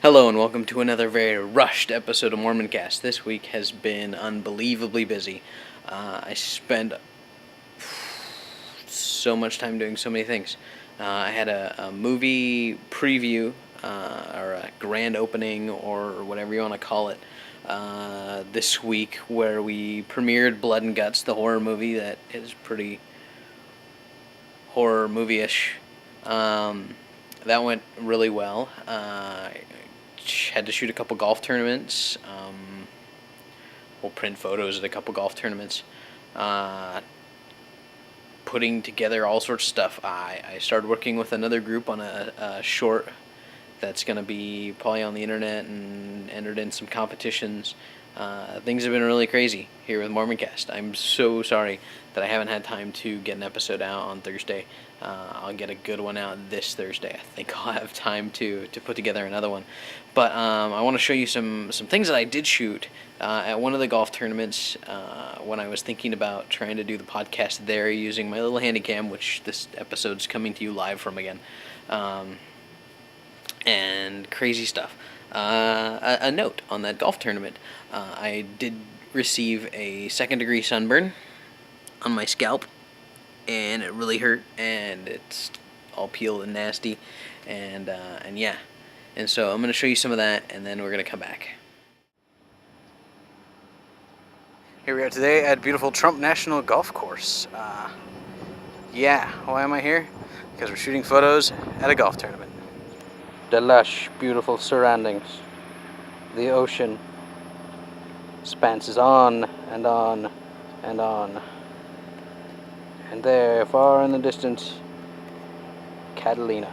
Hello and welcome to another very rushed episode of MormonCast. This week has been unbelievably busy. I spent so much time doing so many things. I had a movie preview, or a grand opening, or whatever you want to call it, this week where we premiered Blood and Guts, the horror movie that is pretty horror movie-ish. That went really well. Had to shoot a couple golf tournaments. We'll print photos at a couple golf tournaments. Putting together all sorts of stuff. I started working with another group on a short that's going to be probably on the internet and entered in some competitions. Things have been really crazy here with MormonCast. I'm so sorry that I haven't had time to get an episode out on Thursday. I'll get a good one out this Thursday. I think I'll have time to put together another one. But I want to show you some things that I did shoot at one of the golf tournaments when I was thinking about trying to do the podcast there using my little handycam, which this episode's coming to you live from again. And crazy stuff. A note on that golf tournament. I did receive a second-degree sunburn on my scalp, and it really hurt, and it's all peeled and nasty, and yeah. And so I'm going to show you some of that, and then we're going to come back. Here we are today at beautiful Trump National Golf Course. Yeah, why am I here? Because we're shooting photos at a golf tournament. The lush, beautiful surroundings. The ocean spanses on and on and on. And there, far in the distance, Catalina.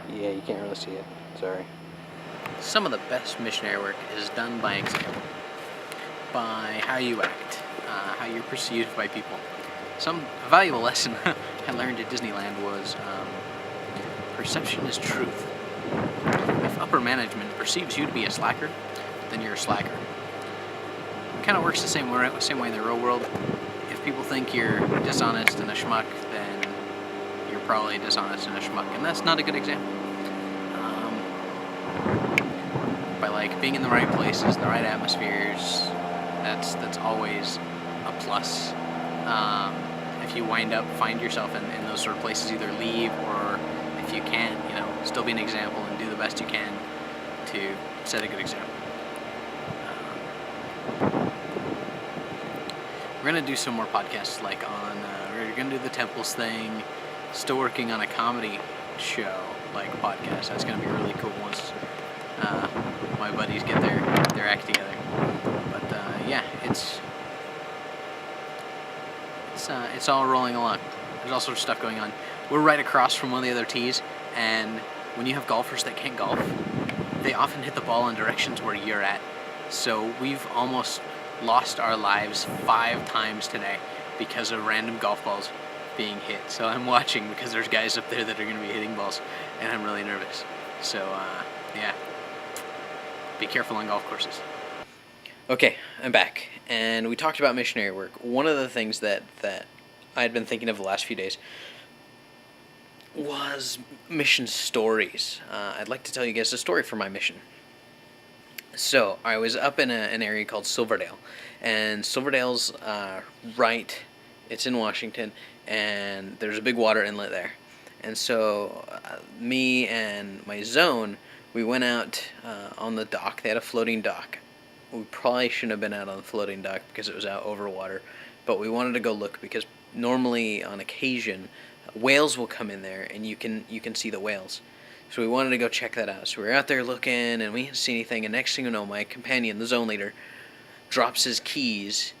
Yeah, you can't really see it. Sorry. Some of the best missionary work is done by example. By how you act. How you're perceived by people. Some valuable lesson I learned at Disneyland was perception is truth. If upper management perceives you to be a slacker, then you're a slacker. It kind of works the same way in the real world. If people think you're dishonest and a schmuck, then you're probably dishonest and a schmuck, and that's not a good example. By being in the right places, the right atmospheres, that's always a plus. If you find yourself in those sort of places, either leave, or if you can't, still be an example and do the best you can to set a good example. We're going to do some more podcasts we're going to do the temples thing, still working on a comedy show, podcast. That's going to be really cool once my buddies get their act together. But yeah, it's all rolling along. There's all sorts of stuff going on. We're right across from one of the other tees, and when you have golfers that can't golf, they often hit the ball in directions where you're at. So we've almost lost our lives 5 times today because of random golf balls being hit. So I'm watching because there's guys up there that are going to be hitting balls, and I'm really nervous. So yeah, be careful on golf courses. Okay, I'm back, and we talked about missionary work. One of the things that I had been thinking of the last few days was mission stories. I'd like to tell you guys a story for my mission. So, I was up in an area called Silverdale, and Silverdale's it's in Washington, and there's a big water inlet there. And so, me and my zone, we went out on the dock. They had a floating dock. We probably shouldn't have been out on the floating dock because it was out over water, but we wanted to go look because normally, on occasion, whales will come in there and you can see the whales. So we wanted to go check that out. So we were out there looking and we didn't see anything, and next thing you know, my companion, the zone leader, drops his keys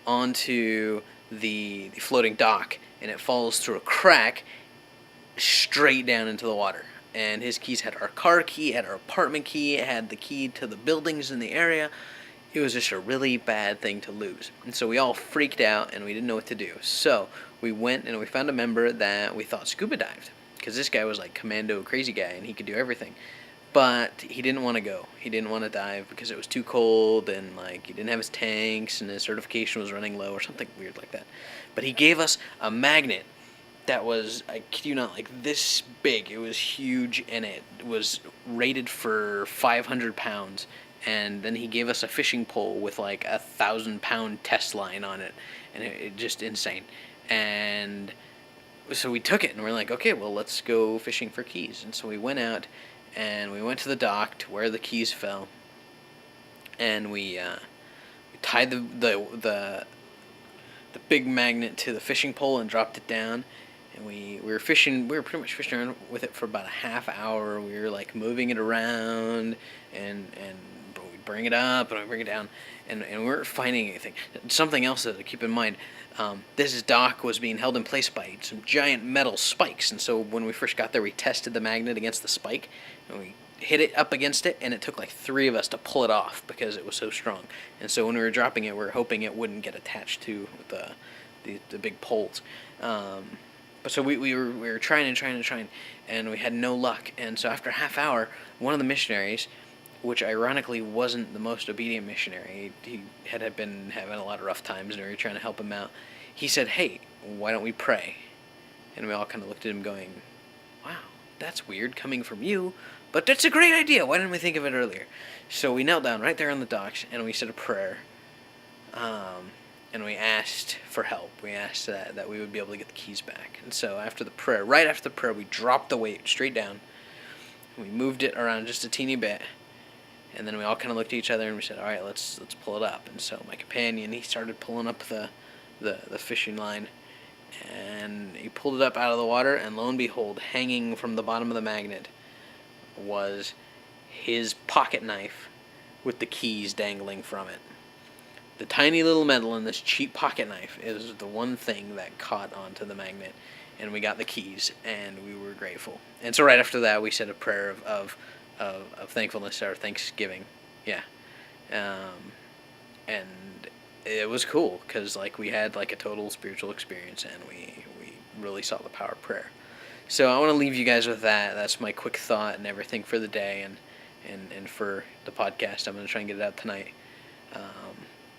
onto the floating dock, and it falls through a crack straight down into the water. And his keys had our car key, had our apartment key, it had the key to the buildings in the area. It was just a really bad thing to lose. And so we all freaked out and we didn't know what to do. So we went and we found a member that we thought scuba dived, because this guy was like commando crazy guy and he could do everything. But he didn't want to go. He didn't want to dive because it was too cold, and he didn't have his tanks and his certification was running low or something weird like that. But he gave us a magnet that was, I kid you not, like this big. It was huge, and it was rated for 500 pounds. And then he gave us a fishing pole with like 1,000 pound test line on it, and it just insane. And so we took it, and we're like, okay, well, let's go fishing for keys. And so we went out, and we went to the dock to where the keys fell, and we tied the big magnet to the fishing pole and dropped it down. And we were fishing. We were pretty much fishing around with it for about a half hour. We were like moving it around, and we'd bring it up and we bring it down, and we weren't finding anything. Something else to keep in mind. This dock was being held in place by some giant metal spikes, and so when we first got there, we tested the magnet against the spike, and we hit it up against it, and it took like 3 of us to pull it off because it was so strong. And so when we were dropping it, we were hoping it wouldn't get attached to the big poles. But so we were trying and trying and trying, and we had no luck. And so after a half hour, one of the missionaries, which ironically wasn't the most obedient missionary, he had been having a lot of rough times, and we were trying to help him out. He said, "Hey, why don't we pray?" And we all kind of looked at him going, "Wow, that's weird coming from you, but that's a great idea. Why didn't we think of it earlier?" So we knelt down right there on the docks, and we said a prayer, and we asked for help. We asked that we would be able to get the keys back. And so right after the prayer, we dropped the weight straight down. We moved it around just a teeny bit, and then we all kind of looked at each other and we said, "All right, let's pull it up." And so my companion, he started pulling up the fishing line, and he pulled it up out of the water, and lo and behold, hanging from the bottom of the magnet was his pocket knife with the keys dangling from it. The tiny little metal in this cheap pocket knife is the one thing that caught onto the magnet, and we got the keys, and we were grateful. And so right after that, we said a prayer of thankfulness or thanksgiving, yeah, and it was cool because like we had like a total spiritual experience, and we really saw the power of prayer. So I want to leave you guys with that. That's my quick thought and everything for the day, and for the podcast. I'm going to try and get it out tonight.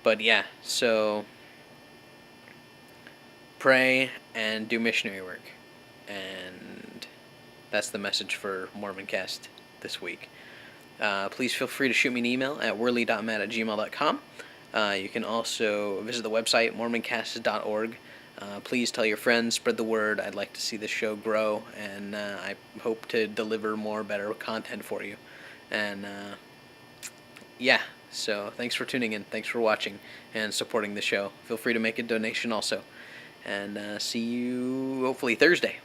But yeah, so pray and do missionary work. And that's the message for MormonCast this week. Please feel free to shoot me an email at worley.matt@gmail.com. You can also visit the website, mormoncast.org. Please tell your friends, spread the word. I'd like to see this show grow, and I hope to deliver better content for you. And yeah, so thanks for tuning in. Thanks for watching and supporting the show. Feel free to make a donation also. And see you hopefully Thursday.